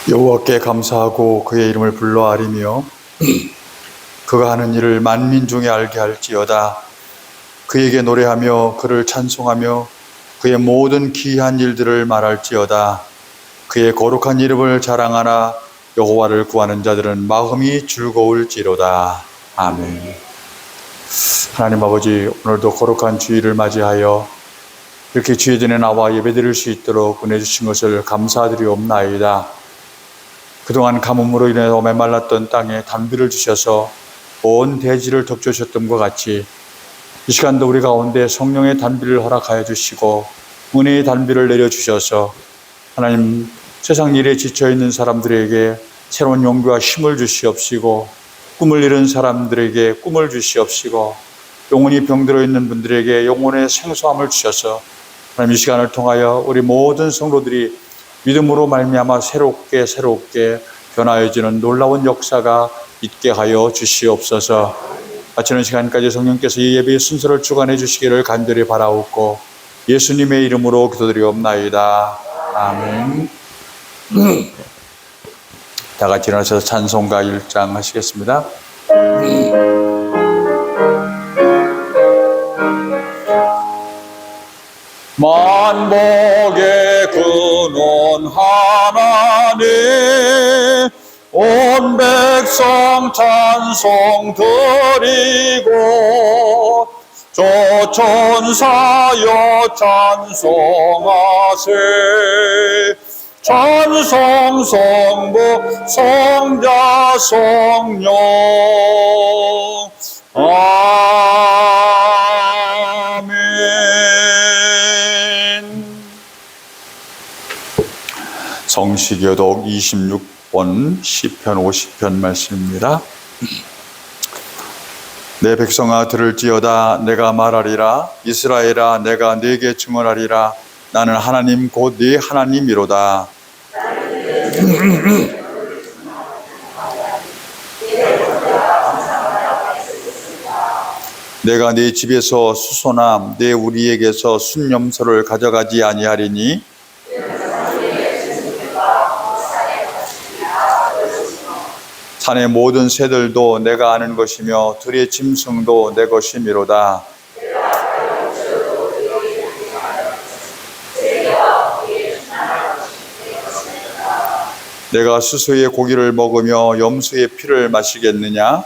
여호와께 감사하고 그의 이름을 불러 아리며 그가 하는 일을 만민 중에 알게 할지어다. 그에게 노래하며 그를 찬송하며 그의 모든 기이한 일들을 말할지어다. 그의 거룩한 이름을 자랑하나 여호와를 구하는 자들은 마음이 즐거울지로다. 아멘. 하나님 아버지, 오늘도 거룩한 주일을 맞이하여 이렇게 주의 전에 나와 예배드릴 수 있도록 은혜 주신 것을 감사드리옵나이다. 그동안 가뭄으로 인해서 메말랐던 땅에 단비를 주셔서 온 대지를 덮쳐주셨던 것 같이 이 시간도 우리 가운데 성령의 단비를 허락하여 주시고 은혜의 단비를 내려주셔서 하나님, 세상 일에 지쳐있는 사람들에게 새로운 용기와 힘을 주시옵시고, 꿈을 이룬 사람들에게 꿈을 주시옵시고, 영혼이 병들어 있는 분들에게 영혼의 생수함을 주셔서 하나님, 이 시간을 통하여 우리 모든 성도들이 믿음으로 말미암아 새롭게 변화해지는 놀라운 역사가 있게 하여 주시옵소서. 마치는 시간까지 성령께서 이 예배의 순서를 주관해 주시기를 간절히 바라옵고 예수님의 이름으로 기도드리옵나이다. 아멘. 다 같이 일어나셔서 찬송가 1장 하시겠습니다. 만복의 근원 하나님, 온 백성 찬송 드리고 조천사여 찬송하세. 찬송 성부 성자 성령 아멘. 성시교독 26번 시편 50편 말씀입니다. 내 백성아 들을지어다. 내가 말하리라. 이스라엘아 내가 네게 증언하리라. 나는 하나님 곧 네 하나님이로다. 내가 네 집에서 수소나 내 우리에게서 순염소를 가져가지 아니하리니 산의 모든 새들도 내가 아는 것이며 들의 짐승도 내 것이미로다. 내가 수소의 고기를 먹으며 염소의 피를 마시겠느냐?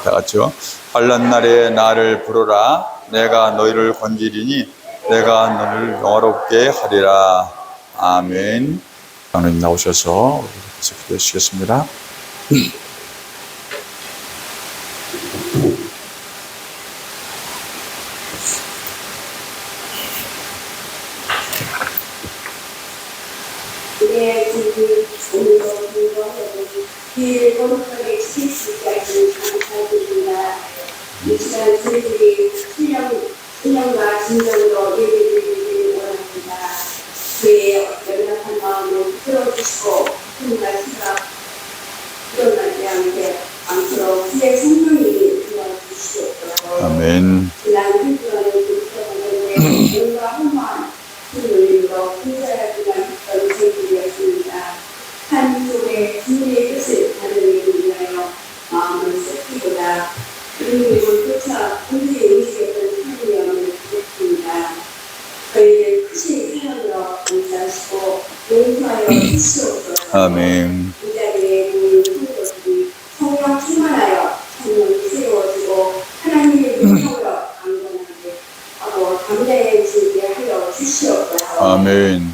다 같이요. 환난 날에 나를 부르라. 내가 너희를 건지리니 내가 너를 영화롭게 하리라. 아멘. 하나님 나오셔서 기도해 주시겠습니다. 내 주님 오늘도 불러오니 그 거룩하게 지킬 수 있게 감사드립니다. 이 시간 저희들이 신령과 진정으로 예배드리기를 원합니다. 그의 연약한 마음을 풀어주시고 힘과 생각 일어나지 않게 암처럼 그의 성령이 도와주시옵소서. 아멘. 지난 휘두라는 그리스도의 뭔가 험한 그 놀림으로 분자하기만 했던 저희들이었습니다. 한 속에 주님의 뜻을 받으려고 위하여 마음을 쏟기보다 주님을 쫓아 본질의 의식했던 사람이었음을 느꼈습니다. 저희를 크신 사랑으로 감싸시고 용서하여 주시옵소서. 아멘. 이 자리에 모인 성도들이 성령 충만하여 성령이 세워지고 하나님의 능력으로 강건하게 하고 담대해지게 하여 주시옵소서. 아멘.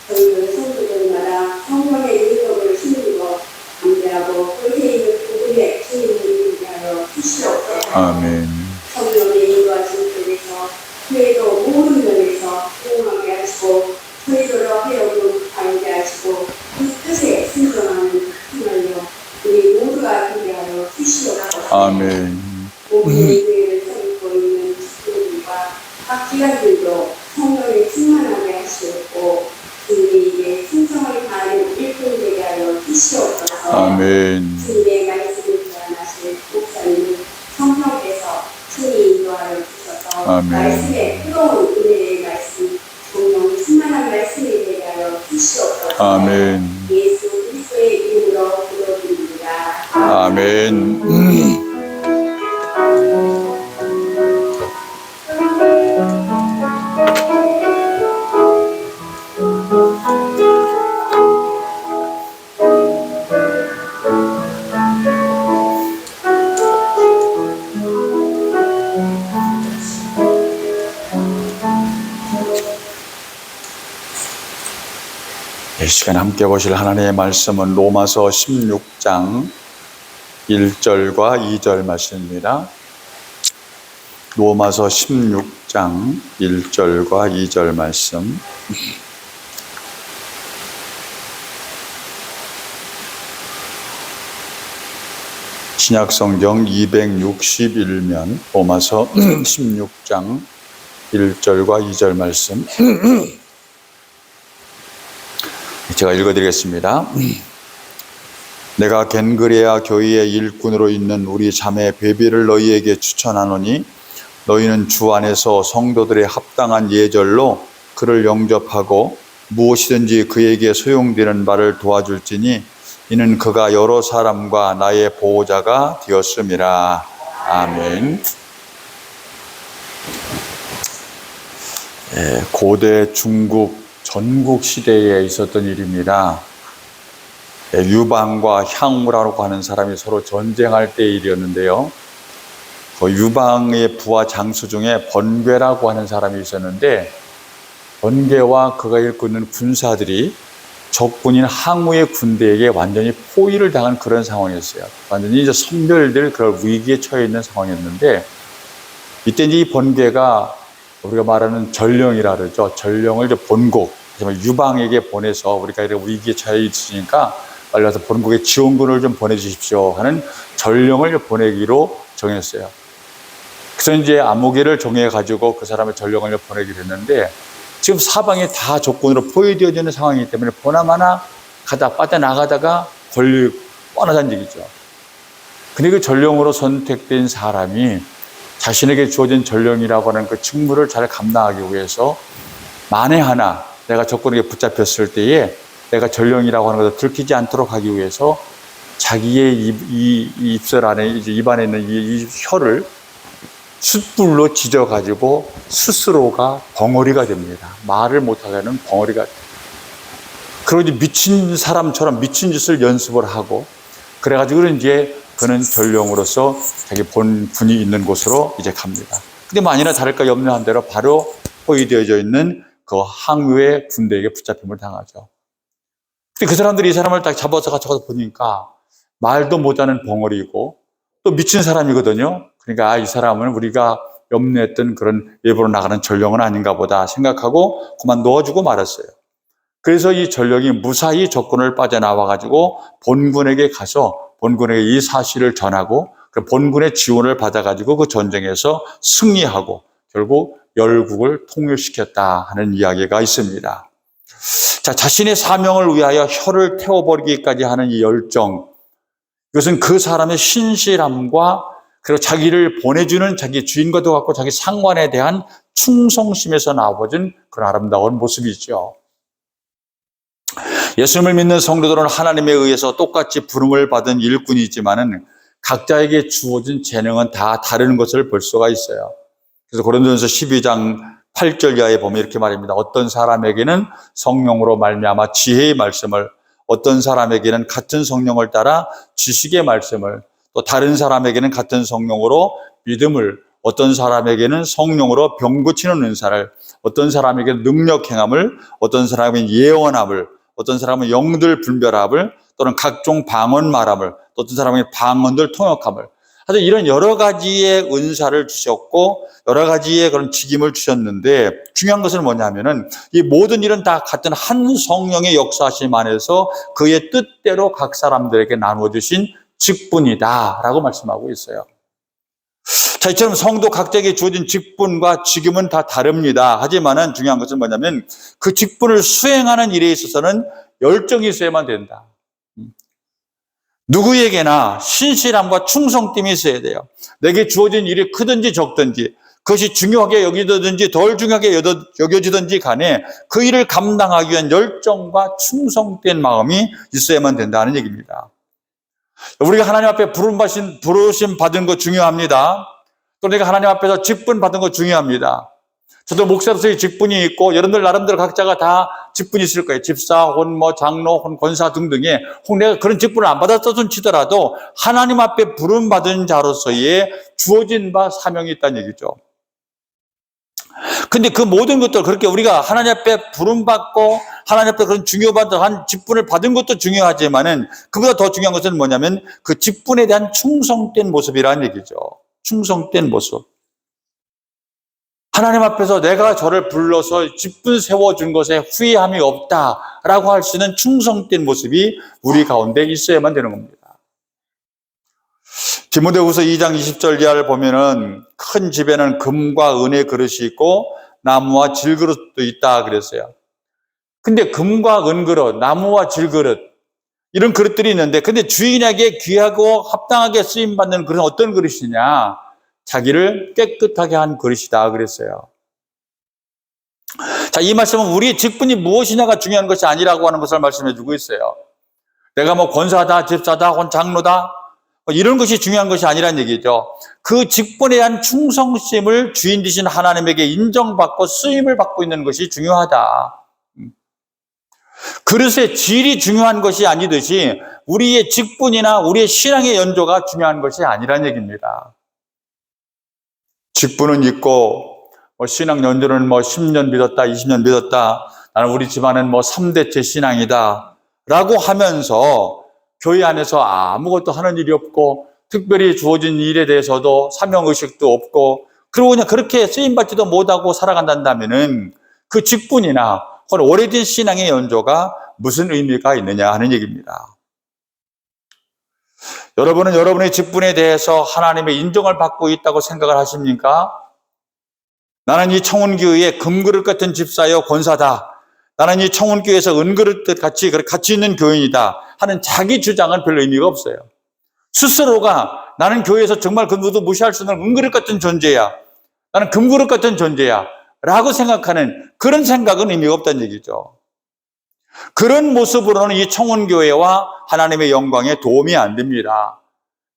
저희는 성도들마다 성령의 능력을 힘입어 담대하고 그렇게 있는 그분의 주님을 위하여 주시옵소서. 아멘. 성령의 인도하신 속에서 저희도 모든 면에서 수용하게 하시고 저희도로 배우고 알게 하시고 그 뜻에 순종하는 힘을요 우리 모두가 되게 하여 주시옵소서. 아멘. 모든 교회를 섬기고 있는 식구들과 각 기관들도 성령을 충만하게 하시옵고 주님에게 충성을 다하는 일꾼 되게 하여 주시옵소서. 아멘. 주님의 말씀을 전하실 목사님을 성령께서 친히 인도하여 주셔서 아멘. 말씀의 뜨거운 은혜를 아멘. 예수 그리스도의 이름으로 기도드립니다. 아멘. 이 시간 함께 보실 하나님의 말씀은 로마서 16장 1절과 2절 말씀입니다. 로마서 16장 1절과 2절 말씀. 신약성경 261면 로마서 16장 1절과 2절 말씀. 제가 읽어드리겠습니다. 내가 겐그레아 교회의 일꾼으로 있는 우리 자매 베비를 너희에게 추천하노니 너희는 주 안에서 성도들의 합당한 예절로 그를 영접하고 무엇이든지 그에게 소용되는 바를 도와줄지니 이는 그가 여러 사람과 나의 보호자가 되었음이라. 아멘. 고대 중국 전국 시대에 있었던 일입니다. 유방과 향후라고 하는 사람이 서로 전쟁할 때의 일이었는데요. 그 유방의 부하 장수 중에 번괴라고 하는 사람이 있었는데, 번괴와 그가 이끄는 군사들이 적군인 항우의 군대에게 완전히 포위를 당한 그런 상황이었어요. 완전히 이제 섬멸될 그런 위기에 처해 있는 상황이었는데, 이때 이 번괴가 우리가 말하는 전령이라 그러죠. 전령을 이제 본국, 유방에게 보내서 우리가 이렇게 위기에 처해 있으니까 빨리 와서 본국에 지원군을 좀 보내주십시오 하는 전령을 보내기로 정했어요. 그래서 이제 아무개를 정해가지고 그 사람의 전령을 보내기로 했는데, 지금 사방이 다 적군으로 포위되어지는 상황이기 때문에 보나마나 빠져나가다가 걸릴 뻔하다는 얘기죠. 근데 그 전령으로 선택된 사람이 자신에게 주어진 전령이라고 하는 그 직무를 잘 감당하기 위해서 만에 하나 내가 적군에게 붙잡혔을 때에 내가 전령이라고 하는 것을 들키지 않도록 하기 위해서 자기의 입술 안에, 이제 입안에 있는 이 혀를 숯불로 지져가지고 스스로가 벙어리가 됩니다. 말을 못하게 하는 벙어리가 됩니다. 그리고 이제 미친 사람처럼 미친 짓을 연습을 하고, 그래가지고 이제 그는 전령으로서 자기 본분이 있는 곳으로 이제 갑니다. 근데 만이나 다를까 염려한 대로 바로 포위되어져 있는 그 항우의 군대에게 붙잡힘을 당하죠. 근데 그 사람들이 이 사람을 딱 잡아서 가져가서 보니까 말도 못하는 벙어리이고 또 미친 사람이거든요. 그러니까 이 사람은 우리가 염려했던 그런 예보로 나가는 전령은 아닌가 보다 생각하고 그만 놓아주고 말았어요. 그래서 이 전령이 무사히 적군을 빠져나와가지고 본군에게 가서 본군에게 이 사실을 전하고 그 본군의 지원을 받아가지고 그 전쟁에서 승리하고 결국 열국을 통일시켰다 하는 이야기가 있습니다. 자, 자신의 사명을 위하여 혀를 태워버리기까지 하는 이 열정, 이것은 그 사람의 신실함과 그리고 자기를 보내주는 자기 주인과도 같고 자기 상관에 대한 충성심에서 나와진 그런 아름다운 모습이죠. 예수님을 믿는 성도들은 하나님에 의해서 똑같이 부름을 받은 일꾼이지만은 각자에게 주어진 재능은 다 다른 것을 볼 수가 있어요. 그래서 고린도전서 12장 8절 이하에 보면 이렇게 말합니다. 어떤 사람에게는 성령으로 말미암아 지혜의 말씀을, 어떤 사람에게는 같은 성령을 따라 지식의 말씀을, 또 다른 사람에게는 같은 성령으로 믿음을, 어떤 사람에게는 성령으로 병 고치는 은사를, 어떤 사람에게는 능력 행함을, 어떤 사람에게는 예언함을, 어떤 사람은 영들 분별함을, 또는 각종 방언 말함을, 또 어떤 사람에게는 방언들 통역함을. 하여튼 이런 여러 가지의 은사를 주셨고 여러 가지의 그런 직임을 주셨는데, 중요한 것은 뭐냐면은 이 모든 일은 다 같은 한 성령의 역사하심 안에서 그의 뜻대로 각 사람들에게 나누어 주신 직분이다라고 말씀하고 있어요. 자, 이처럼 성도 각자에게 주어진 직분과 직임은 다 다릅니다. 하지만은 중요한 것은 뭐냐면 그 직분을 수행하는 일에 있어서는 열정이 있어야만 된다. 누구에게나 신실함과 충성됨이 있어야 돼요. 내게 주어진 일이 크든지 적든지 그것이 중요하게 여겨지든지 덜 중요하게 여겨지든지 간에 그 일을 감당하기 위한 열정과 충성된 마음이 있어야만 된다는 얘기입니다. 우리가 하나님 앞에 부르심 받은 거 중요합니다. 또 내가 하나님 앞에서 직분 받은 거 중요합니다. 저도 목사로서의 직분이 있고 여러분들 나름대로 각자가 다 직분이 있을 거예요. 집사, 혹은 장로, 혹은 권사 등등의, 혹은 내가 그런 직분을 안 받았던 치더라도 하나님 앞에 부름 받은 자로서의 주어진 바 사명이 있다는 얘기죠. 근데 그 모든 것들, 그렇게 우리가 하나님 앞에 부름받고 하나님 앞에 그런 중요한 직분을 받은 것도 중요하지만은 그보다 더 중요한 것은 뭐냐면 그 직분에 대한 충성된 모습이라는 얘기죠. 충성된 모습. 하나님 앞에서 내가 저를 불러서 직분 세워준 것에 후회함이 없다라고 할 수 있는 충성된 모습이 우리 가운데 있어야만 되는 겁니다. 디모데후서 2장 20절 이하를 보면은 큰 집에는 금과 은의 그릇이 있고 나무와 질그릇도 있다 그랬어요. 근데 금과 은그릇, 나무와 질그릇 이런 그릇들이 있는데 근데 주인에게 귀하고 합당하게 쓰임받는 그릇은 어떤 그릇이냐? 자기를 깨끗하게 한 그릇이다 그랬어요. 자, 이 말씀은 우리의 직분이 무엇이냐가 중요한 것이 아니라고 하는 것을 말씀해 주고 있어요. 내가 권사다, 집사다, 혹은 장로다 이런 것이 중요한 것이 아니란 얘기죠. 그 직분에 대한 충성심을 주인 되신 하나님에게 인정받고 쓰임을 받고 있는 것이 중요하다. 그릇의 질이 중요한 것이 아니듯이 우리의 직분이나 우리의 신앙의 연조가 중요한 것이 아니란 얘기입니다. 직분은 있고 신앙 연조는 10년 믿었다, 20년 믿었다. 나는 우리 집안은 3대째 신앙이다. 라고 하면서 교회 안에서 아무것도 하는 일이 없고 특별히 주어진 일에 대해서도 사명의식도 없고 그리고 그냥 그렇게 쓰임받지도 못하고 살아간다면은 그 직분이나 오래된 신앙의 연조가 무슨 의미가 있느냐 하는 얘기입니다. 여러분은 여러분의 직분에 대해서 하나님의 인정을 받고 있다고 생각을 하십니까? 나는 이 청운교회의 금그릇 같은 집사여 권사다. 나는 이 청운교회에서 은그릇 같이 가치 있는 교인이다 하는 자기 주장은 별 의미가 없어요. 스스로가 나는 교회에서 정말 그 누구도 무시할 수 없는 은그릇 같은 존재야. 나는 금그릇 같은 존재야. 라고 생각하는 그런 생각은 의미가 없다는 얘기죠. 그런 모습으로는 이 청운교회와 하나님의 영광에 도움이 안 됩니다.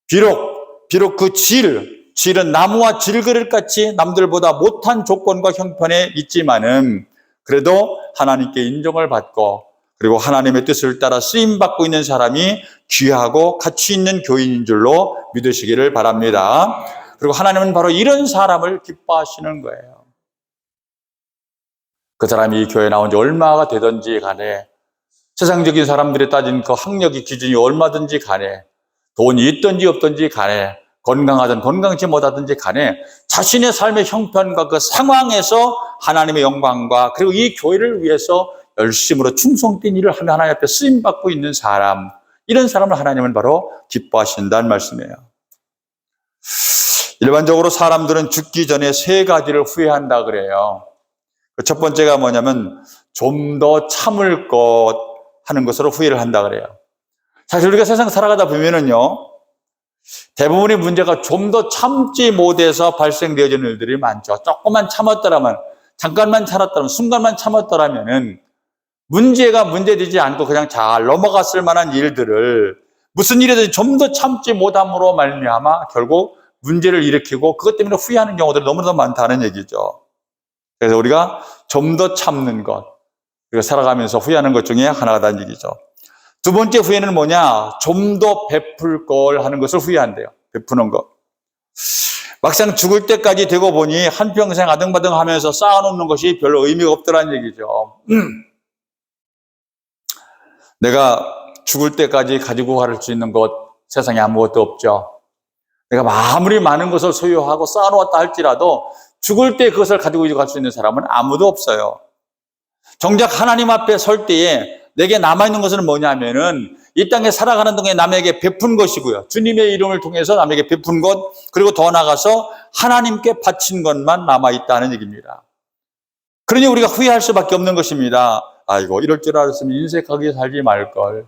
비록 그 질은 나무와 질그릇같이 남들보다 못한 조건과 형편에 있지만은 그래도 하나님께 인정을 받고 그리고 하나님의 뜻을 따라 쓰임받고 있는 사람이 귀하고 가치 있는 교인인 줄로 믿으시기를 바랍니다. 그리고 하나님은 바로 이런 사람을 기뻐하시는 거예요. 그 사람이 이 교회에 나온 지 얼마가 되든지 간에 세상적인 사람들이 따진 그 학력의 기준이 얼마든지 간에 돈이 있든지 없든지 간에 건강하든 건강치 못하든지 간에 자신의 삶의 형편과 그 상황에서 하나님의 영광과 그리고 이 교회를 위해서 열심으로 충성된 일을 하며 하나님 앞에 쓰임받고 있는 사람, 이런 사람을 하나님은 바로 기뻐하신다는 말씀이에요. 일반적으로 사람들은 죽기 전에 3가지를 후회한다 그래요. 첫 번째가 뭐냐면 좀 더 참을 것 하는 것으로 후회를 한다 그래요. 사실 우리가 세상 살아가다 보면은요, 대부분의 문제가 좀 더 참지 못해서 발생되어지는 일들이 많죠. 조금만 참았더라면, 잠깐만 참았더라면, 순간만 참았더라면은 문제가 문제되지 않고 그냥 잘 넘어갔을 만한 일들을 무슨 일이든 좀 더 참지 못함으로 말미암아 결국 문제를 일으키고 그것 때문에 후회하는 경우들이 너무나 많다는 얘기죠. 그래서 우리가 좀 더 참는 것, 우리가 살아가면서 후회하는 것 중에 하나다는 얘기죠. 두 번째 후회는 뭐냐? 좀 더 베풀 걸 하는 것을 후회한대요. 베푸는 것. 막상 죽을 때까지 되고 보니 한평생 아등바등 하면서 쌓아놓는 것이 별로 의미가 없더라는 얘기죠. 내가 죽을 때까지 가지고 갈 수 있는 것, 세상에 아무것도 없죠. 내가 아무리 많은 것을 소유하고 쌓아놓았다 할지라도 죽을 때 그것을 가지고 갈 수 있는 사람은 아무도 없어요. 정작 하나님 앞에 설 때에 내게 남아있는 것은 뭐냐면은 이 땅에 살아가는 동안에 남에게 베푼 것이고요. 주님의 이름을 통해서 남에게 베푼 것, 그리고 더 나아가서 하나님께 바친 것만 남아있다는 얘기입니다. 그러니 우리가 후회할 수밖에 없는 것입니다. 아이고, 이럴 줄 알았으면 인색하게 살지 말걸.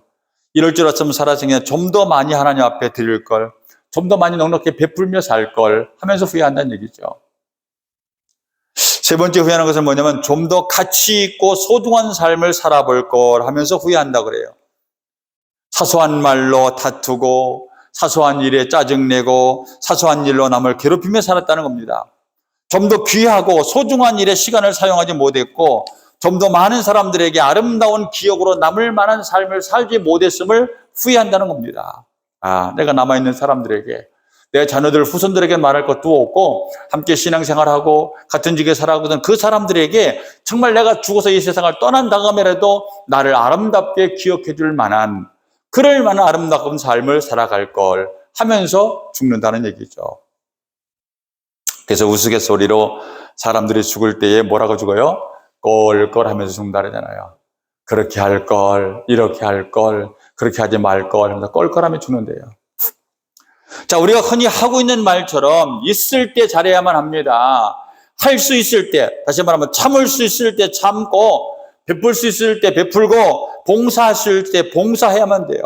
이럴 줄 알았으면 살아서 좀 더 많이 하나님 앞에 드릴 걸. 좀 더 많이 넉넉히 베풀며 살 걸 하면서 후회한다는 얘기죠. 세 번째 후회하는 것은 뭐냐면 좀 더 가치 있고 소중한 삶을 살아볼 걸 하면서 후회한다 그래요. 사소한 말로 다투고 사소한 일에 짜증내고 사소한 일로 남을 괴롭히며 살았다는 겁니다. 좀 더 귀하고 소중한 일에 시간을 사용하지 못했고 좀 더 많은 사람들에게 아름다운 기억으로 남을 만한 삶을 살지 못했음을 후회한다는 겁니다. 내가 남아있는 사람들에게, 내 자녀들, 후손들에게 말할 것도 없고 함께 신앙생활하고 같은 지역에 살아가던 그 사람들에게 정말 내가 죽어서 이 세상을 떠난 다음에라도 나를 아름답게 기억해 줄 만한, 그럴 만한 아름다운 삶을 살아갈 걸 하면서 죽는다는 얘기죠. 그래서 우스갯소리로 사람들이 죽을 때에 뭐라고 죽어요? 꼴꼴 하면서 죽는다 그러잖아요. 그렇게 할 걸, 이렇게 할 걸, 그렇게 하지 말 걸 하면서 꼴꼴하며 죽는데요. 자, 우리가 흔히 하고 있는 말처럼 있을 때 잘해야만 합니다. 할 수 있을 때, 다시 말하면 참을 수 있을 때 참고, 베풀 수 있을 때 베풀고, 봉사하실 때 봉사해야만 돼요.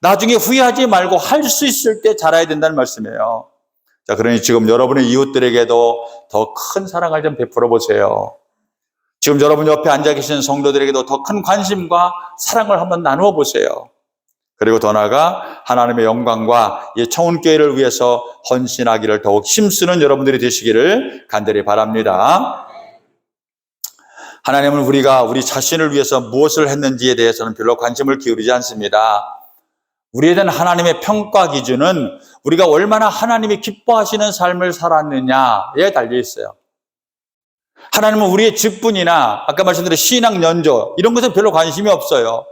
나중에 후회하지 말고 할 수 있을 때 잘해야 된다는 말씀이에요. 자, 그러니 지금 여러분의 이웃들에게도 더 큰 사랑을 좀 베풀어 보세요. 지금 여러분 옆에 앉아 계시는 성도들에게도 더 큰 관심과 사랑을 한번 나누어 보세요. 그리고 더 나아가 하나님의 영광과 이 청운교회를 위해서 헌신하기를 더욱 힘쓰는 여러분들이 되시기를 간절히 바랍니다. 하나님은 우리가 우리 자신을 위해서 무엇을 했는지에 대해서는 별로 관심을 기울이지 않습니다. 우리에 대한 하나님의 평가 기준은 우리가 얼마나 하나님이 기뻐하시는 삶을 살았느냐에 달려 있어요. 하나님은 우리의 직분이나 아까 말씀드린 신앙 연조 이런 것에 별로 관심이 없어요.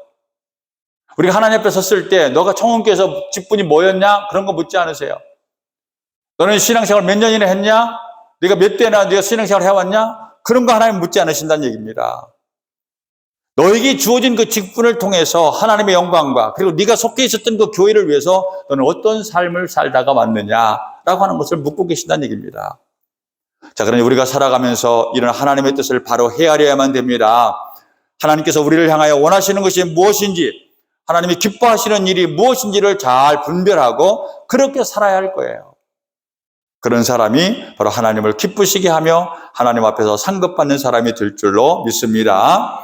우리가 하나님 앞에 섰을 때 너가 청원교회에서 직분이 뭐였냐? 그런 거 묻지 않으세요. 너는 신앙생활 몇 년이나 했냐? 네가 몇 대나 네가 신앙생활 해왔냐? 그런 거 하나님 묻지 않으신다는 얘기입니다. 너에게 주어진 그 직분을 통해서 하나님의 영광과 그리고 네가 속해 있었던 그 교회를 위해서 너는 어떤 삶을 살다가 왔느냐라고 하는 것을 묻고 계신다는 얘기입니다. 자, 그러니 우리가 살아가면서 이런 하나님의 뜻을 바로 헤아려야만 됩니다. 하나님께서 우리를 향하여 원하시는 것이 무엇인지, 하나님이 기뻐하시는 일이 무엇인지를 잘 분별하고 그렇게 살아야 할 거예요. 그런 사람이 바로 하나님을 기쁘시게 하며 하나님 앞에서 상급받는 사람이 될 줄로 믿습니다.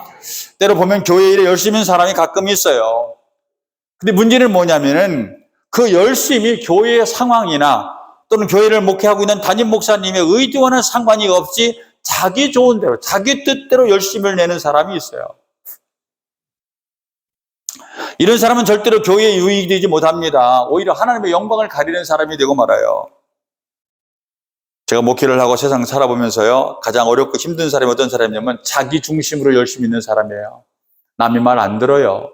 때로 보면 교회 일에 열심히 있는 사람이 가끔 있어요. 근데 문제는 뭐냐면은 그 열심이 교회의 상황이나 또는 교회를 목회하고 있는 담임 목사님의 의도와는 상관이 없이 자기 좋은 대로, 자기 뜻대로 열심을 내는 사람이 있어요. 이런 사람은 절대로 교회에 유익이 되지 못합니다. 오히려 하나님의 영광을 가리는 사람이 되고 말아요. 제가 목회를 하고 세상 살아보면서요, 가장 어렵고 힘든 사람이 어떤 사람이냐면 자기 중심으로 열심히 있는 사람이에요. 남이 말 안 들어요.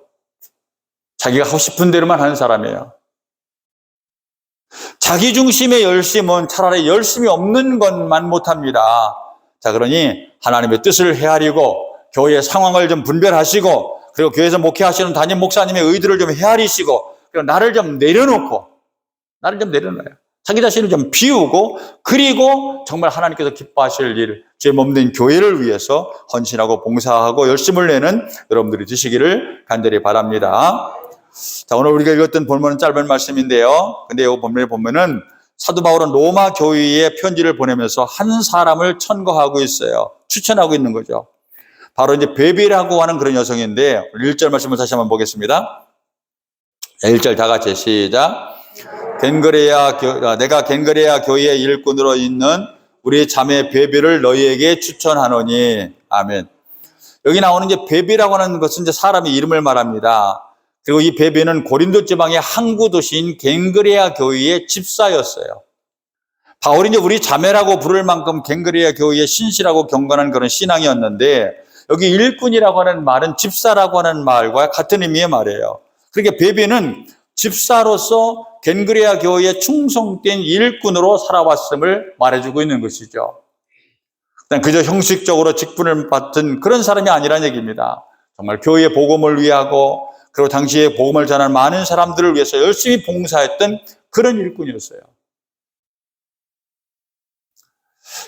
자기가 하고 싶은 대로만 하는 사람이에요. 자기 중심의 열심은 차라리 열심이 없는 것만 못합니다. 자, 그러니 하나님의 뜻을 헤아리고 교회의 상황을 좀 분별하시고 그리고 교회에서 목회하시는 담임 목사님의 의도를 좀 헤아리시고 그리고 나를 좀 내려놓아요. 자기 자신을 좀 비우고 그리고 정말 하나님께서 기뻐하실 일, 죄 없는 교회를 위해서 헌신하고 봉사하고 열심을 내는 여러분들이 되시기를 간절히 바랍니다. 자, 오늘 우리가 읽었던 본문은 짧은 말씀인데요. 근데 이 본문에 보면은 사도 바울은 로마 교회에 편지를 보내면서 한 사람을 천거하고 있어요. 추천하고 있는 거죠. 바로 이제 베베라고 하는 그런 여성인데 1절 말씀을 다시 한번 보겠습니다. 1절 다 같이 시작. 내가 겐그레아 교회의 일꾼으로 있는 우리 자매 베베를 너희에게 추천하노니. 아멘. 여기 나오는 이제 베베라고 하는 것은 이제 사람의 이름을 말합니다. 그리고 이 베베는 고린도 지방의 항구 도시인 겐그레아 교회의 집사였어요. 바울이 이제 우리 자매라고 부를 만큼 겐그레아 교회의 신실하고 경건한 그런 신앙이었는데 여기 일꾼이라고 하는 말은 집사라고 하는 말과 같은 의미의 말이에요. 그러니까 베베는 집사로서 겐그레아 교회에 충성된 일꾼으로 살아왔음을 말해주고 있는 것이죠. 그저 형식적으로 직분을 맡은 그런 사람이 아니라는 얘기입니다. 정말 교회의 복음을 위하고 그리고 당시에 복음을 전하는 많은 사람들을 위해서 열심히 봉사했던 그런 일꾼이었어요.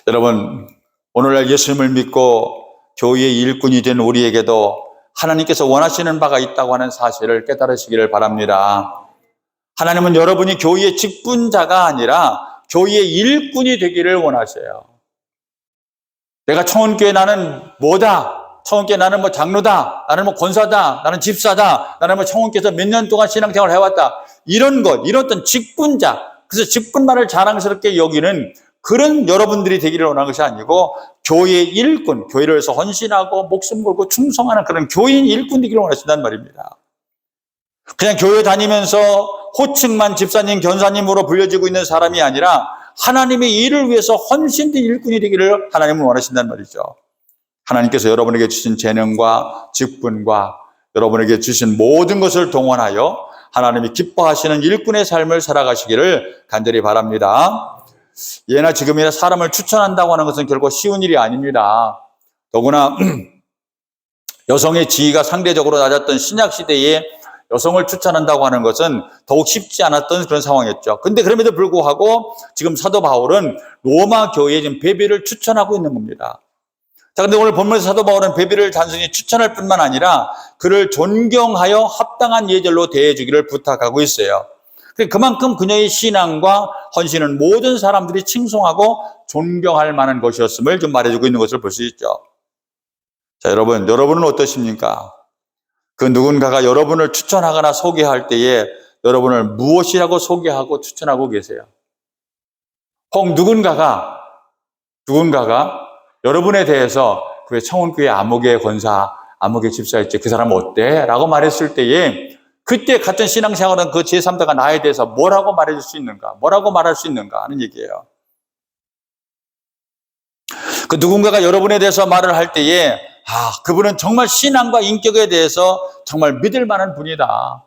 여러분, 오늘날 예수님을 믿고 교회의 일꾼이 된 우리에게도 하나님께서 원하시는 바가 있다고 하는 사실을 깨달으시기를 바랍니다. 하나님은 여러분이 교회의 직분자가 아니라 교회의 일꾼이 되기를 원하셔요. 내가 청원교회 나는 뭐다. 청원교회 나는 뭐 장로다. 나는 뭐 권사다. 나는 집사다. 나는 뭐 청원교회에서 몇 년 동안 신앙생활을 해왔다. 이런 것, 이런 어떤 직분자. 그래서 직분만을 자랑스럽게 여기는 그런 여러분들이 되기를 원하는 것이 아니고 교회의 일꾼, 교회를 위해서 헌신하고 목숨 걸고 충성하는 그런 교인 일꾼 되기를 원하신다는 말입니다. 그냥 교회 다니면서 호칭만 집사님, 견사님으로 불려지고 있는 사람이 아니라 하나님의 일을 위해서 헌신된 일꾼이 되기를 하나님은 원하신다는 말이죠. 하나님께서 여러분에게 주신 재능과 직분과 여러분에게 주신 모든 것을 동원하여 하나님이 기뻐하시는 일꾼의 삶을 살아가시기를 간절히 바랍니다. 예나 지금이나 사람을 추천한다고 하는 것은 결코 쉬운 일이 아닙니다. 더구나 여성의 지위가 상대적으로 낮았던 신약시대에 여성을 추천한다고 하는 것은 더욱 쉽지 않았던 그런 상황이었죠. 근데 그럼에도 불구하고 지금 사도 바울은 로마 교회에 지금 베베를 추천하고 있는 겁니다. 자, 근데 오늘 본문에서 사도 바울은 베베를 단순히 추천할 뿐만 아니라 그를 존경하여 합당한 예절로 대해주기를 부탁하고 있어요. 그만큼 그녀의 신앙과 헌신은 모든 사람들이 칭송하고 존경할 만한 것이었음을 좀 말해주고 있는 것을 볼 수 있죠. 자, 여러분은 어떠십니까? 그 누군가가 여러분을 추천하거나 소개할 때에 여러분을 무엇이라고 소개하고 추천하고 계세요? 혹 누군가가 여러분에 대해서 그 청원교회 아무개 권사, 아무개 집사였지 그 사람 어때? 라고 말했을 때에 그때 같은 신앙생활은 그 제3자가 나에 대해서 뭐라고 말해줄 수 있는가? 뭐라고 말할 수 있는가 하는 얘기예요. 그 누군가가 여러분에 대해서 말을 할 때에 그분은 정말 신앙과 인격에 대해서 정말 믿을 만한 분이다.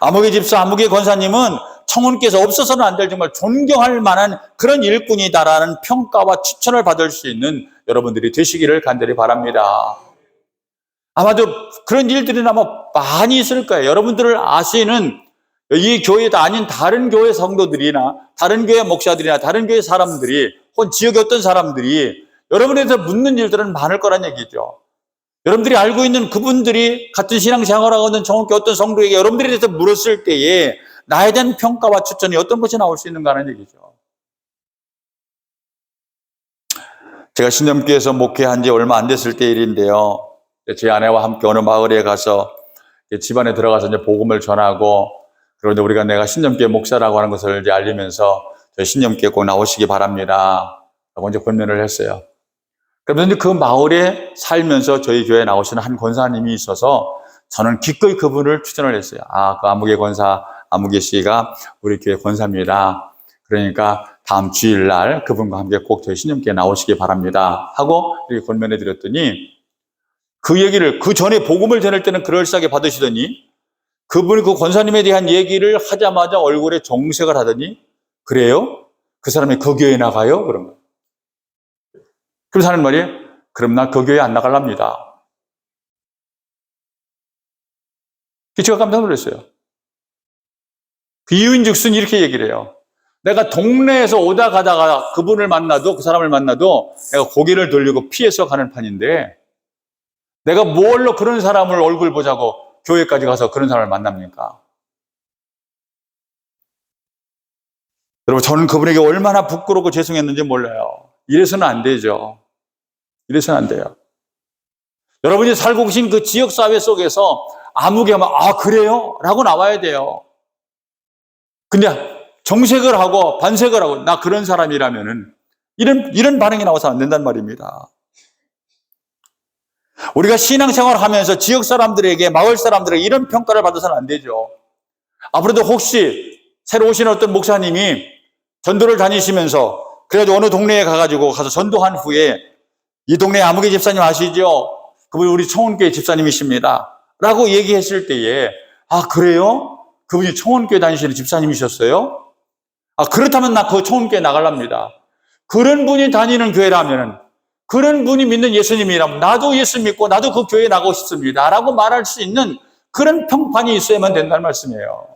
아무개 집사, 아무개 권사님은 청원께서 없어서는 안 될 정말 존경할 만한 그런 일꾼이다라는 평가와 추천을 받을 수 있는 여러분들이 되시기를 간절히 바랍니다. 아마도 그런 일들이 아마 많이 있을 거예요. 여러분들을 아시는 이 교회도 아닌 다른 교회 성도들이나 다른 교회 목사들이나 다른 교회 사람들이 혹은 지역의 어떤 사람들이 여러분에 대해서 묻는 일들은 많을 거란 얘기죠. 여러분들이 알고 있는 그분들이 같은 신앙생활하고 있는 정확히 어떤 성도에게 여러분들에 대해서 물었을 때에 나에 대한 평가와 추천이 어떤 것이 나올 수 있는가 하는 얘기죠. 제가 신념교회에서 목회한 지 얼마 안 됐을 때 일인데요. 제 아내와 함께 어느 마을에 가서 집안에 들어가서 이제 복음을 전하고 그리고 우리가 내가 신념교회 목사라고 하는 것을 이제 알리면서 저희 신념교회 꼭 나오시기 바랍니다. 라고 이제 권면을 했어요. 그러면서 그 마을에 살면서 저희 교회에 나오시는 한 권사님이 있어서 저는 기꺼이 그분을 추천을 했어요. 그 아무개 권사, 아무개 씨가 우리 교회 권사입니다. 그러니까 다음 주일날 그분과 함께 꼭 저희 신념교회에 나오시기 바랍니다. 하고 이렇게 권면해 드렸더니 그 얘기를 그 전에 복음을 전할 때는 그럴싸하게 받으시더니 그분이 그 권사님에 대한 얘기를 하자마자 얼굴에 정색을 하더니 그래요? 그 사람이 그 교회에 나가요? 그런 거예요. 그래서 하는 말이 그럼 나 그 교회 안 나갈랍니다. 제가 깜짝 놀랐어요. 그 이유인즉슨 이렇게 얘기를 해요. 내가 동네에서 오다 가다가 그분을 만나도 그 사람을 만나도 내가 고개를 돌리고 피해서 가는 판인데 내가 뭘로 그런 사람을 얼굴 보자고 교회까지 가서 그런 사람을 만납니까? 여러분 저는 그분에게 얼마나 부끄럽고 죄송했는지 몰라요. 이래서는 안 되죠. 이래서는 안 돼요. 여러분이 살고 계신 그 지역사회 속에서 아무개 하면 그래요? 라고 나와야 돼요. 근데 정색을 하고 반색을 하고 나 그런 사람이라면은 이런 반응이 나와서 안 된단 말입니다. 우리가 신앙생활을 하면서 지역 사람들에게 마을 사람들에게 이런 평가를 받아서는 안 되죠. 앞으로도 혹시 새로 오신 어떤 목사님이 전도를 다니시면서 그래가지고 어느 동네에 가서 전도한 후에 이 동네 아무개 집사님 아시죠? 그분이 우리 청원교회 집사님이십니다. 라고 얘기했을 때에 그래요? 그분이 청원교회 다니시는 집사님이셨어요? 그렇다면 나 그 청원교회 나가랍니다. 그런 분이 다니는 교회라면은 그런 분이 믿는 예수님이라면 나도 예수 믿고 나도 그 교회에 나가고 싶습니다. 라고 말할 수 있는 그런 평판이 있어야만 된다는 말씀이에요.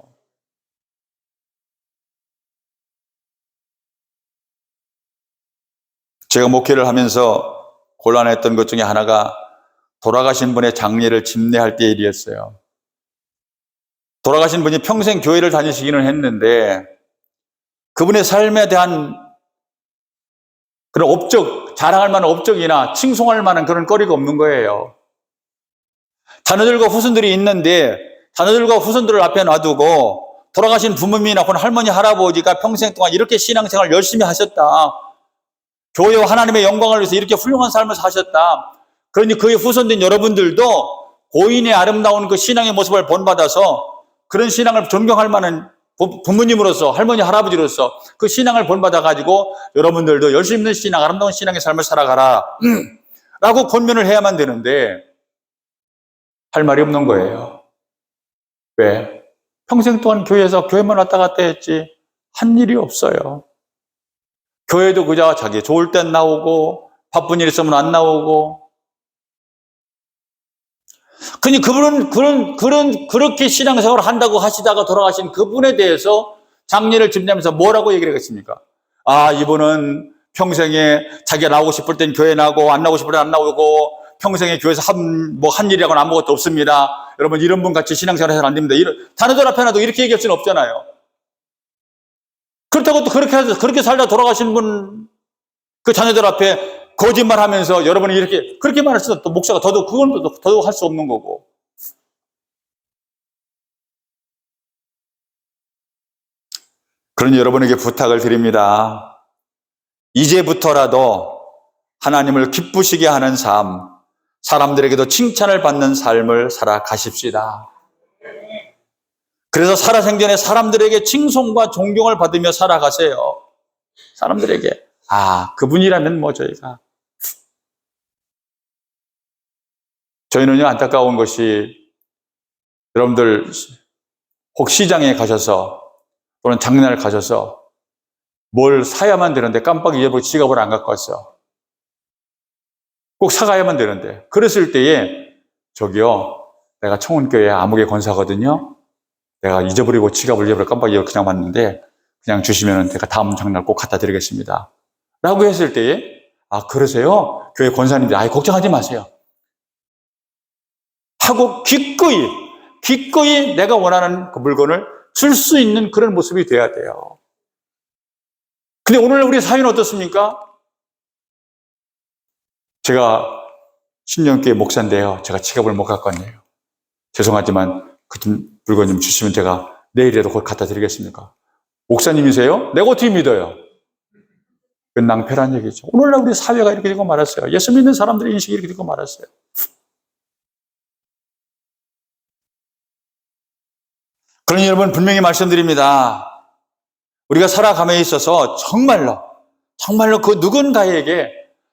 제가 목회를 하면서 곤란했던 것 중에 하나가 돌아가신 분의 장례를 집례할 때 일이었어요. 돌아가신 분이 평생 교회를 다니시기는 했는데 그분의 삶에 대한 그런 업적, 자랑할 만한 업적이나 칭송할 만한 그런 거리가 없는 거예요. 자녀들과 후손들이 있는데 자녀들과 후손들을 앞에 놔두고 돌아가신 부모님이나 혹은 할머니, 할아버지가 평생 동안 이렇게 신앙생활 열심히 하셨다. 교회와 하나님의 영광을 위해서 이렇게 훌륭한 삶을 사셨다. 그러니 그의 후손된 여러분들도 고인의 아름다운 그 신앙의 모습을 본받아서 그런 신앙을 존경할 만한 부모님으로서, 할머니, 할아버지로서 그 신앙을 본받아가지고 여러분들도 열심히 있는 신앙, 아름다운 신앙의 삶을 살아가라 라고 권면을 해야만 되는데 할 말이 없는 거예요. 왜? 평생 동안 교회에서 교회만 왔다 갔다 했지 한 일이 없어요. 교회도 그저 자기 좋을 땐 나오고 바쁜 일 있으면 안 나오고. 그니 그분은 그렇게 신앙생활을 한다고 하시다가 돌아가신 그분에 대해서 장례를 집례하면서 뭐라고 얘기를 하겠습니까? 아, 이분은 평생에 자기가 나오고 싶을 땐 교회 나오고 안 나오고 싶을 땐 안 나오고 평생에 교회에서 한 일이라고는 아무것도 없습니다. 여러분 이런 분 같이 신앙생활 해서는 안 됩니다. 자녀들 앞에 놔도 이렇게 얘기할 수는 없잖아요. 그렇다고 또 그렇게 살다 돌아가신 분, 그 자녀들 앞에 거짓말 하면서 여러분이 이렇게, 그렇게 말할 수도 또 목사가 더더욱 할 수 없는 거고. 그러니 여러분에게 부탁을 드립니다. 이제부터라도 하나님을 기쁘시게 하는 삶, 사람들에게도 칭찬을 받는 삶을 살아가십시다. 그래서 살아생전에 사람들에게 칭송과 존경을 받으며 살아가세요. 사람들에게 아, 그분이라면 뭐 저희는요 안타까운 것이 여러분들 혹 시장에 가셔서 또는 장난을 가셔서 뭘 사야만 되는데 깜빡 잊어버리고 지갑을 안 갖고 왔어. 꼭 사가야만 되는데 그랬을 때에 저기요 내가 청운교회 아무개 권사거든요. 내가 잊어버리고 지갑을 잊어버리고 깜빡 잊어버리고 그냥 왔는데 그냥 주시면 제가 다음 장날 꼭 갖다 드리겠습니다. 라고 했을 때에 아 그러세요? 교회 권사님들 아예 걱정하지 마세요. 하고 기꺼이 내가 원하는 그 물건을 줄 수 있는 그런 모습이 돼야 돼요. 근데 오늘 우리 사회는 어떻습니까? 제가 신령교회 목사인데요. 제가 지갑을 못 갖고 왔네요. 죄송하지만 그 물건 좀 주시면 제가 내일이라도 곧 갖다 드리겠습니까? 목사님이세요? 내가 어떻게 믿어요? 그 낭패란 얘기죠. 오늘날 우리 사회가 이렇게 되고 말았어요. 예수 믿는 사람들의 인식이 이렇게 되고 말았어요. 그러니 여러분 분명히 말씀드립니다. 우리가 살아감에 있어서 정말로 그 누군가에게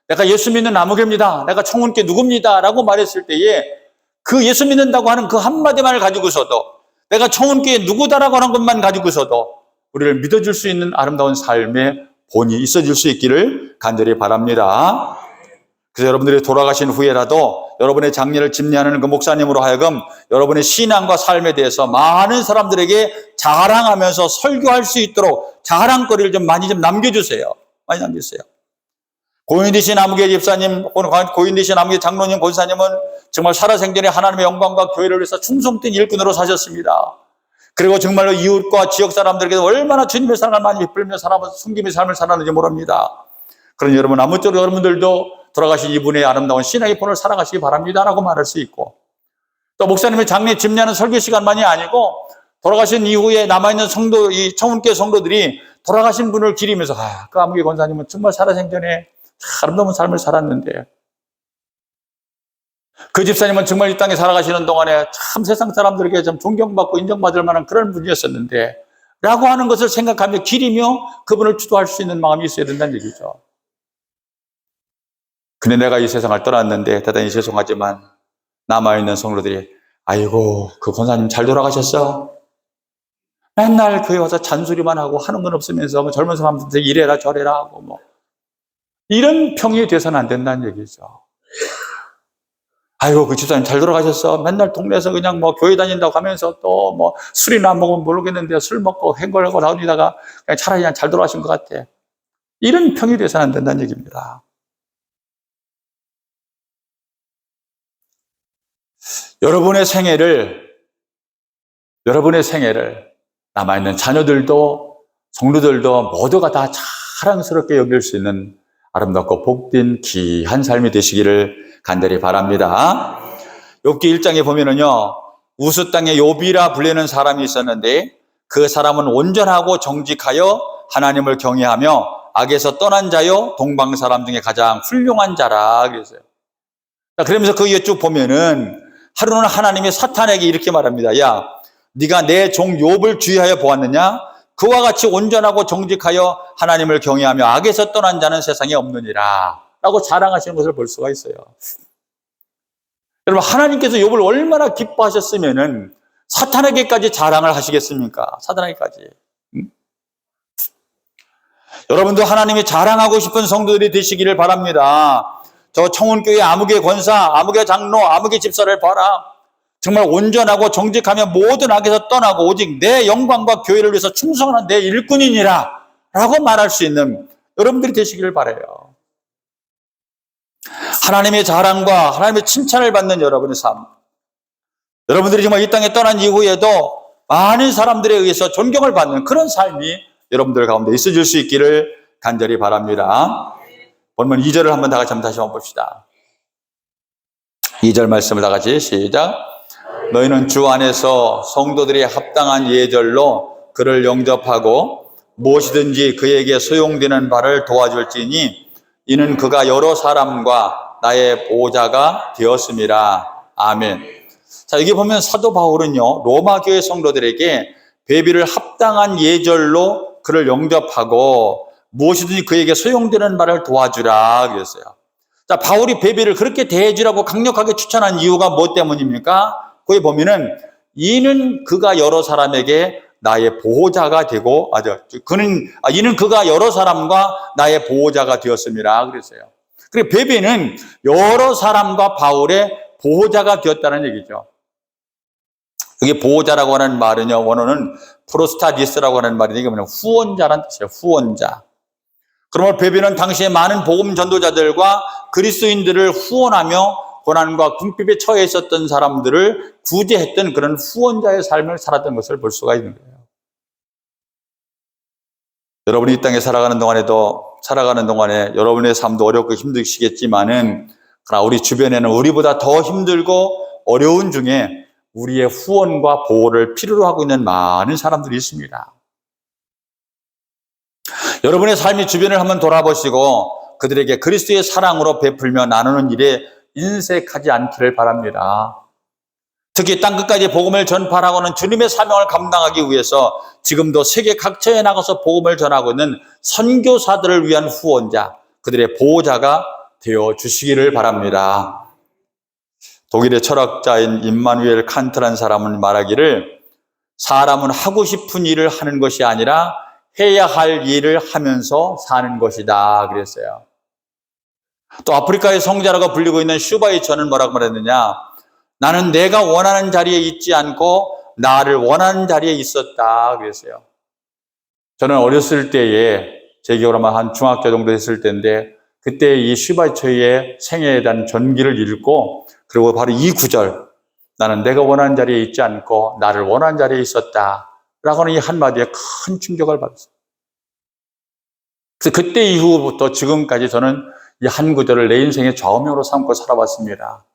내가 예수 믿는 아무개입니다. 내가 청운께 누굽니다. 라고 말했을 때에 그 예수 믿는다고 하는 그 한마디 말을 가지고서도 내가 청운께 누구다라고 하는 것만 가지고서도 우리를 믿어줄 수 있는 아름다운 삶의 본이 있어질 수 있기를 간절히 바랍니다. 그래서 여러분들이 돌아가신 후에라도 여러분의 장례를 집례하는 그 목사님으로 하여금 여러분의 신앙과 삶에 대해서 많은 사람들에게 자랑하면서 설교할 수 있도록 자랑거리를 많이 남겨주세요. 많이 남겨주세요. 고인 되신 아무개 집사님, 고인 되신 아무개 장로님, 권사님은 정말 살아생전에 하나님의 영광과 교회를 위해서 충성된 일꾼으로 사셨습니다. 그리고 정말로 이웃과 지역 사람들에게 얼마나 주님의 사랑을 많이 베풀며 숨김의 삶을 살았는지 모릅니다. 그러니 여러분 아무쪼록 여러분들도 돌아가신 이분의 아름다운 신앙의 본을 살아가시기 바랍니다라고 말할 수 있고, 또 목사님의 장례 집례하는 설교 시간만이 아니고 돌아가신 이후에 남아있는 성도, 이 청운교회 성도들이 돌아가신 분을 기리면서 그 아무개 권사님은 정말 살아생전에 아름다운 삶을 살았는데 그 집사님은 정말 이 땅에 살아가시는 동안에 참 세상 사람들에게 좀 존경받고 인정받을 만한 그런 분이었었는데 라고 하는 것을 생각하며 기리며 그분을 추도할 수 있는 마음이 있어야 된다는 얘기죠. 근데 내가 이 세상을 떠났는데 대단히 죄송하지만 남아있는 성도들이 아이고 그 권사님 잘 돌아가셨어? 맨날 교회 와서 잔소리만 하고 하는 건 없으면서 젊은 사람들 이래라 저래라 하고 이런 평이 돼서는 안 된다는 얘기죠. 아이고 그 집사님 잘 돌아가셨어? 맨날 동네에서 그냥 교회 다닌다고 하면서 또 술이나 먹으면 모르겠는데 술 먹고 행거하고 나오다가 그냥 차라리 그냥 잘 돌아가신 것 같아. 이런 평이 돼서는 안 된다는 얘기입니다. 여러분의 생애를 남아있는 자녀들도 성도들도 모두가 다 자랑스럽게 여길 수 있는 아름답고 복된 귀한 삶이 되시기를 간절히 바랍니다. 욥기 1장에 보면은요, 우스 땅에 욥이라 불리는 사람이 있었는데 그 사람은 온전하고 정직하여 하나님을 경외하며 악에서 떠난 자요 동방 사람 중에 가장 훌륭한 자라 그랬어요. 그러면서 그 위에 쭉 보면은 하루는 하나님이 사탄에게 이렇게 말합니다. 야, 네가 내 종 욥을 주의하여 보았느냐? 그와 같이 온전하고 정직하여 하나님을 경외하며 악에서 떠난 자는 세상에 없느니라 라고 자랑하시는 것을 볼 수가 있어요. 여러분, 하나님께서 욥을 얼마나 기뻐하셨으면은 사탄에게까지 자랑을 하시겠습니까? 사탄에게까지. 여러분도 하나님이 자랑하고 싶은 성도들이 되시기를 바랍니다. 저 청운교회 아무개 권사, 아무개 장로, 아무개 집사를 봐라. 정말 온전하고 정직하며 모든 악에서 떠나고 오직 내 영광과 교회를 위해서 충성하는 내 일꾼이니라 라고 말할 수 있는 여러분들이 되시기를 바라요. 하나님의 자랑과 하나님의 칭찬을 받는 여러분의 삶. 여러분들이 정말 이 땅에 떠난 이후에도 많은 사람들에 의해서 존경을 받는 그런 삶이 여러분들 가운데 있어질 수 있기를 간절히 바랍니다. 본문 2절을 한번 다 같이 한번 봅시다. 2절 말씀을 다 같이 시작. 너희는 주 안에서 성도들이 합당한 예절로 그를 영접하고 무엇이든지 그에게 소용되는 바를 도와줄지니 이는 그가 여러 사람과 나의 보호자가 되었음이라. 아멘. 자, 여기 보면 사도 바울은요, 로마 교회 성도들에게 베비를 합당한 예절로 그를 영접하고 무엇이든지 그에게 소용되는 바를 도와주라 그랬어요. 자, 바울이 베비를 그렇게 대해주라고 강력하게 추천한 이유가 뭐 때문입니까? 거기 보면은 이는 그가 여러 사람에게 나의 보호자가 되고, 이는 그가 여러 사람과 나의 보호자가 되었음이라 그랬어요. 그리고 베베는 여러 사람과 바울의 보호자가 되었다는 얘기죠. 여기 보호자라고 하는 말은요, 원어는 프로스타디스라고 하는 말인데 이게 뭐냐면 후원자라는 뜻이에요. 후원자. 그러므로 베베는 당시에 많은 복음 전도자들과 그리스도인들을 후원하며 고난과 궁핍에 처해 있었던 사람들을 구제했던 그런 후원자의 삶을 살았던 것을 볼 수가 있는 거예요. 여러분이 이 땅에 살아가는 동안에 여러분의 삶도 어렵고 힘드시겠지만은 그러나 우리 주변에는 우리보다 더 힘들고 어려운 중에 우리의 후원과 보호를 필요로 하고 있는 많은 사람들이 있습니다. 여러분의 삶이 주변을 한번 돌아보시고 그들에게 그리스도의 사랑으로 베풀며 나누는 일에 인색하지 않기를 바랍니다. 특히 땅끝까지 복음을 전파하고는 주님의 사명을 감당하기 위해서 지금도 세계 각처에 나가서 복음을 전하고 있는 선교사들을 위한 후원자, 그들의 보호자가 되어 주시기를 바랍니다. 독일의 철학자인 임마누엘 칸트라는 사람은 말하기를 사람은 하고 싶은 일을 하는 것이 아니라 해야 할 일을 하면서 사는 것이다 그랬어요. 또 아프리카의 성자라고 불리고 있는 슈바이처는 뭐라고 말했느냐? 나는 내가 원하는 자리에 있지 않고 나를 원하는 자리에 있었다 그랬어요. 저는 어렸을 때에 제 기억으로 한 중학교 정도 됐을 때인데 그때 이 슈바이처의 생애에 대한 전기를 읽고 그리고 바로 이 구절 나는 내가 원하는 자리에 있지 않고 나를 원하는 자리에 있었다 라고 하는 이 한마디에 큰 충격을 받았어요. 그래서 그때 이후부터 지금까지 저는 이 한 구절을 내 인생의 좌우명으로 삼고 살아왔습니다.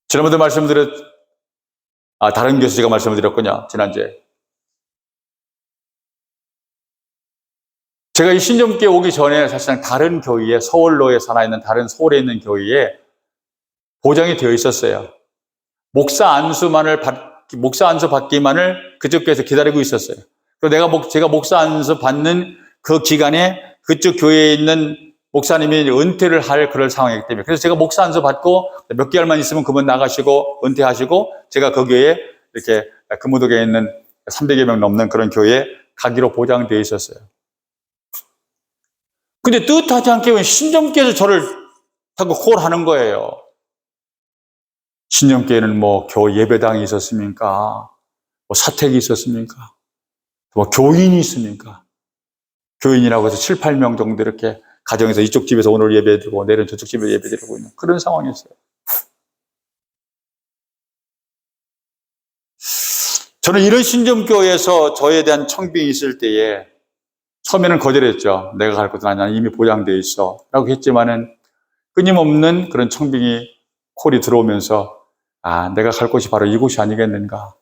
지난번에 다른 교수가 말씀을 드렸군요. 지난주에. 제가 이 신점교회 오기 전에 사실상 다른 교회에 서울로에 살아 있는 다른 서울에 있는 교회에 보장이 되어 있었어요. 목사 안수 받기만을 그쪽 교회에서 기다리고 있었어요. 그리고 제가 목사 안수 받는 그 기간에 그쪽 교회에 있는 목사님이 은퇴를 할 그럴 상황이기 때문에 그래서 제가 목사 안수 받고 몇 개월만 있으면 그분 나가시고 은퇴하시고 제가 그 교회에 이렇게 금호동에 있는 300여 명 넘는 그런 교회에 가기로 보장되어 있었어요. 근데 뜻하지 않게 신점교회에서 저를 자꾸 콜하는 거예요. 신점교회는 뭐 교 예배당이 있었습니까? 뭐 사택이 있었습니까? 뭐 교인이 있습니까? 교인이라고 해서 7, 8명 정도 이렇게 가정에서 이쪽 집에서 오늘 예배드리고 내일은 저쪽 집에 예배드리고 있는 그런 상황이었어요. 저는 이런 신점교회에서 저에 대한 청빙이 있을 때에 처음에는 거절했죠. 내가 갈 곳은 아니야. 이미 보장되어 있어. 라고 했지만은 끊임없는 그런 청빙이 콜이 들어오면서 내가 갈 곳이 바로 이곳이 아니겠는가.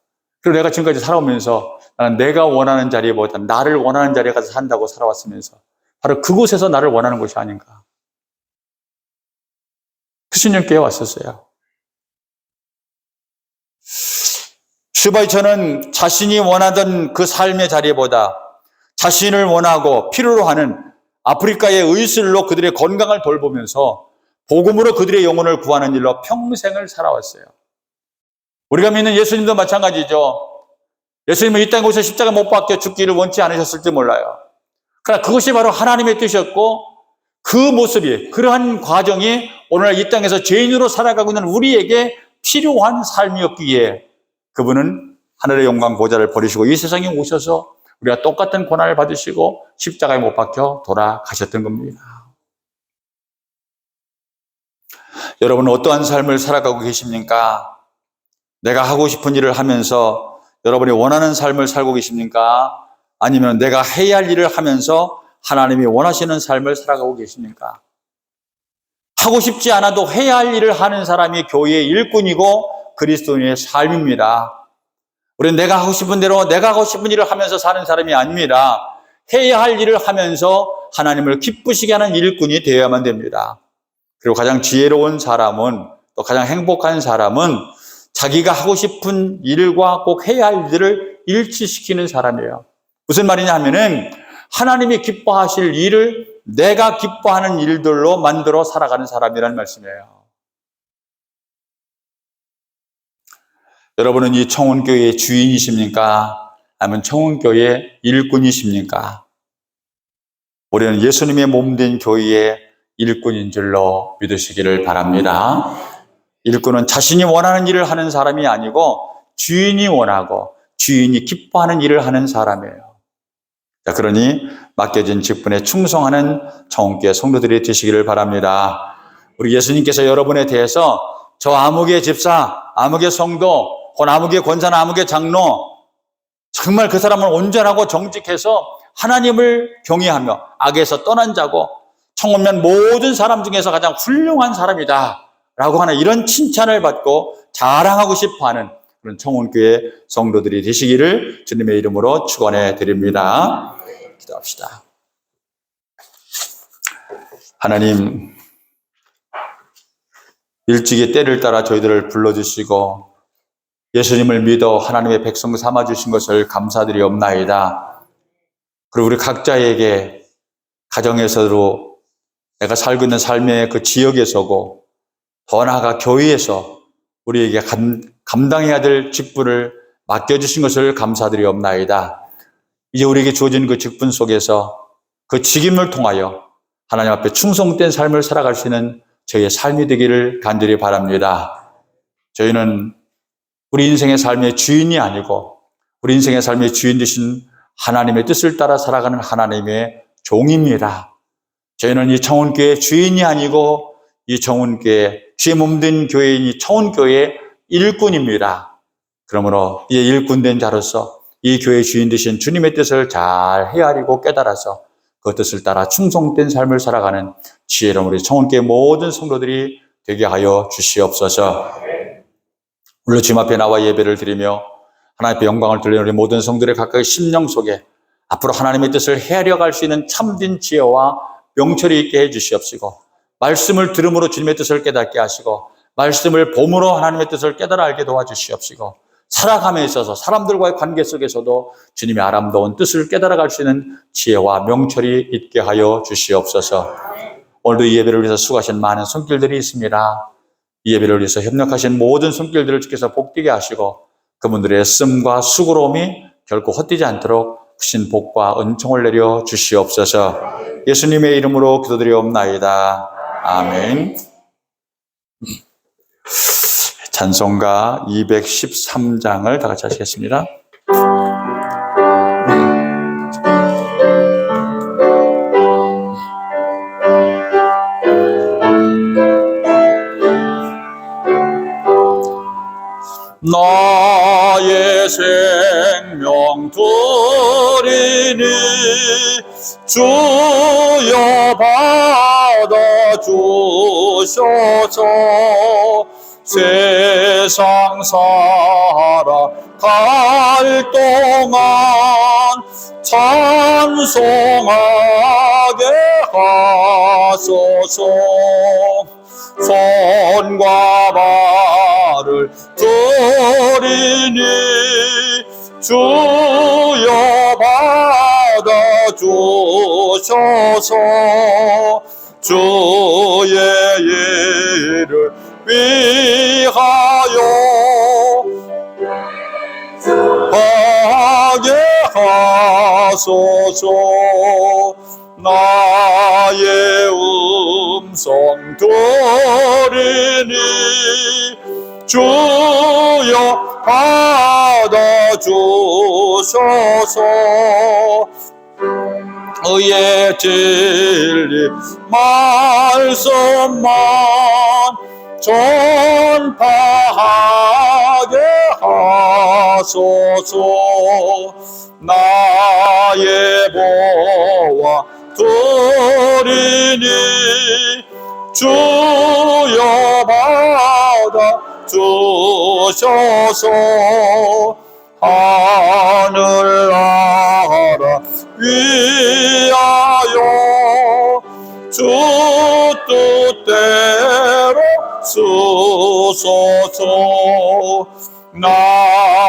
그리고 내가 지금까지 살아오면서 나는 내가 원하는 자리보다 나를 원하는 자리에 가서 산다고 살아왔으면서 바로 그곳에서 나를 원하는 곳이 아닌가. 그 신념께 왔었어요. 슈바이처는 자신이 원하던 그 삶의 자리보다 자신을 원하고 필요로 하는 아프리카의 의술로 그들의 건강을 돌보면서 복음으로 그들의 영혼을 구하는 일로 평생을 살아왔어요. 우리가 믿는 예수님도 마찬가지죠. 예수님은 이 땅에서 십자가 못 박혀 죽기를 원치 않으셨을지 몰라요. 그러나 그것이 바로 하나님의 뜻이었고 그 모습이, 그러한 과정이 오늘 이 땅에서 죄인으로 살아가고 있는 우리에게 필요한 삶이었기에 그분은 하늘의 영광 보좌를 버리시고 이 세상에 오셔서 우리가 똑같은 고난을 받으시고 십자가에 못 박혀 돌아가셨던 겁니다. 여러분은 어떠한 삶을 살아가고 계십니까? 내가 하고 싶은 일을 하면서 여러분이 원하는 삶을 살고 계십니까? 아니면 내가 해야 할 일을 하면서 하나님이 원하시는 삶을 살아가고 계십니까? 하고 싶지 않아도 해야 할 일을 하는 사람이 교회의 일꾼이고 그리스도인의 삶입니다. 우리는 내가 하고 싶은 대로 내가 하고 싶은 일을 하면서 사는 사람이 아닙니다. 해야 할 일을 하면서 하나님을 기쁘시게 하는 일꾼이 되어야만 됩니다. 그리고 가장 지혜로운 사람은, 또 가장 행복한 사람은 자기가 하고 싶은 일과 꼭 해야 할 일들을 일치시키는 사람이에요. 무슨 말이냐 하면은 하나님이 기뻐하실 일을 내가 기뻐하는 일들로 만들어 살아가는 사람이라는 말씀이에요. 여러분은 이 청운교회의 주인이십니까? 아니면 청운교회의 일꾼이십니까? 우리는 예수님의 몸된 교회의 일꾼인 줄로 믿으시기를 바랍니다. 일꾼은 자신이 원하는 일을 하는 사람이 아니고 주인이 원하고 주인이 기뻐하는 일을 하는 사람이에요. 자, 그러니 맡겨진 직분에 충성하는 청운교회 성도들이 되시기를 바랍니다. 우리 예수님께서 여러분에 대해서 저 아무개 집사, 아무개 성도, 아무개 권사나 아무개 장로, 정말 그 사람은 온전하고 정직해서 하나님을 경외하며 악에서 떠난 자고 청운면 모든 사람 중에서 가장 훌륭한 사람이다 라고 하는 이런 칭찬을 받고 자랑하고 싶어하는 그런 청운교회 성도들이 되시기를 주님의 이름으로 축원해 드립니다. 기도합시다. 하나님, 일찍이 때를 따라 저희들을 불러주시고 예수님을 믿어 하나님의 백성 삼아주신 것을 감사드리옵나이다. 그리고 우리 각자에게 가정에서도 내가 살고 있는 삶의 그 지역에서고 더 나아가 교회에서 우리에게 감당해야 될 직분을 맡겨주신 것을 감사드리옵나이다. 이제 우리에게 주어진 그 직분 속에서 그 직임을 통하여 하나님 앞에 충성된 삶을 살아갈 수 있는 저희의 삶이 되기를 간절히 바랍니다. 저희는 우리 인생의 삶의 주인이 아니고 우리 인생의 삶의 주인 되신 하나님의 뜻을 따라 살아가는 하나님의 종입니다. 저희는 이 청운교회의 주인이 아니고 이 청운교회 주의 몸된 교회인 이 청운교회의 일꾼입니다. 그러므로 이제 일꾼된 자로서 이 교회의 주인 되신 주님의 뜻을 잘 헤아리고 깨달아서 그 뜻을 따라 충성된 삶을 살아가는 지혜로운 우리 청운교회 모든 성도들이 되게 하여 주시옵소서. 오늘 주님 앞에 나와 예배를 드리며 하나님 앞에 영광을 돌리는 우리 모든 성도들의 각각의 심령 속에 앞으로 하나님의 뜻을 헤아려 갈 수 있는 참된 지혜와 명철이 있게 해 주시옵시고 말씀을 들음으로 주님의 뜻을 깨닫게 하시고 말씀을 봄으로 하나님의 뜻을 깨달아 알게 도와주시옵시고 살아감에 있어서 사람들과의 관계 속에서도 주님의 아름다운 뜻을 깨달아 갈 수 있는 지혜와 명철이 있게 하여 주시옵소서. 오늘도 이 예배를 위해서 수고하신 많은 손길들이 있습니다. 이 예배를 위해서 협력하신 모든 손길들을 주께서 복되게 하시고 그분들의 씀과 수고로움이 결코 헛되지 않도록 크신 복과 은총을 내려 주시옵소서. 예수님의 이름으로 기도드리옵나이다. 아멘. 찬송가 213장을 다 같이 하시겠습니다. 나의 생명 드리니 주여 받아주셔서 세상 살아갈 동안 찬송하게 하소서. 손과 발을 드리니 주여 받아주셔서 주의 일을 위하여 하게 하소서. 나의 음성 들으니 주여 받아주셔서 의의 진리 말씀만 전파하게 하소서. 나의 보화 드리니 주여 받아주셔서 하늘나라 위하여 주 뜻대로 쓰소서.